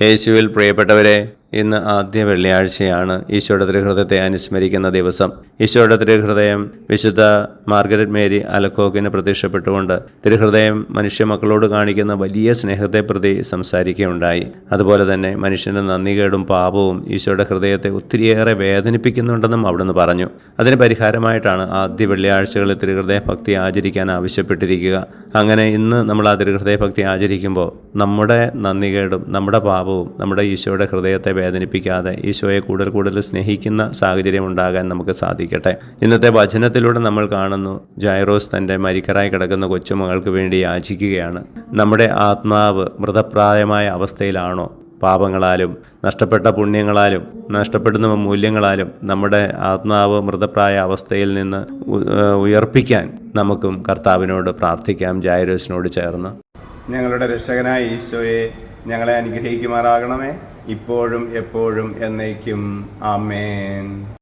യേശുവിൽ പ്രിയപ്പെട്ടവരെ, ഇന്ന് ആദ്യ വെള്ളിയാഴ്ചയാണ് ഈശോയുടെ തിരുഹൃദയത്തെ അനുസ്മരിക്കുന്ന ദിവസം. ഈശോയുടെ തിരുഹൃദയം വിശുദ്ധ മാർഗരറ്റ് മേരി അലക്കോക്കിന് പ്രത്യക്ഷപ്പെട്ടുകൊണ്ട് തിരുഹൃദയം മനുഷ്യ മക്കളോട് കാണിക്കുന്ന വലിയ സ്നേഹത്തെ പ്രതി സംസാരിക്കുകയുണ്ടായി. അതുപോലെ തന്നെ മനുഷ്യൻ്റെ നന്ദികേടും പാപവും ഈശോയുടെ ഹൃദയത്തെ ഒത്തിരിയേറെ വേദനിപ്പിക്കുന്നുണ്ടെന്നും അവിടുന്ന് പറഞ്ഞു. അതിന് പരിഹാരമായിട്ടാണ് ആദ്യ വെള്ളിയാഴ്ചകളിൽ തിരുഹൃദയ ഭക്തി ആചരിക്കാൻ ആവശ്യപ്പെട്ടിരിക്കുക. അങ്ങനെ ഇന്ന് നമ്മൾ ആ തിരുഹൃദയ ഭക്തി ആചരിക്കുമ്പോൾ നമ്മുടെ നന്ദികേടും നമ്മുടെ പാപവും നമ്മുടെ ഈശോയുടെ ഹൃദയത്തെ വേദനിപ്പിക്കാതെ ഈശോയെ കൂടുതൽ സ്നേഹിക്കുന്ന സാഹചര്യം ഉണ്ടാകാൻ നമുക്ക് സാധിക്കട്ടെ. ഇന്നത്തെ വചനത്തിലൂടെ നമ്മൾ കാണുന്നു, ജൈറോസ് തൻ്റെ മരിക്കറായി കിടക്കുന്ന കൊച്ചുമകൾക്ക് വേണ്ടി യാചിക്കുകയാണ്. നമ്മുടെ ആത്മാവ് മൃതപ്രായമായ അവസ്ഥയിലാണോ? പാപങ്ങളാലും നഷ്ടപ്പെട്ട പുണ്യങ്ങളാലും നഷ്ടപ്പെടുന്ന മൂല്യങ്ങളാലും നമ്മുടെ ആത്മാവ് മൃതപ്രായ അവസ്ഥയിൽ നിന്ന് ഉയർപ്പിക്കാൻ നമുക്കും കർത്താവിനോട് പ്രാർത്ഥിക്കാം, ജൈറോസിനോട് ചേർന്ന്. ഞങ്ങളുടെ രക്ഷകനായ ഈശോയെ, ഞങ്ങളെ അനുഗ്രഹിക്കുമാറാകണമേ, ഇപ്പോഴും എപ്പോഴും എന്നേക്കും. ആമേൻ.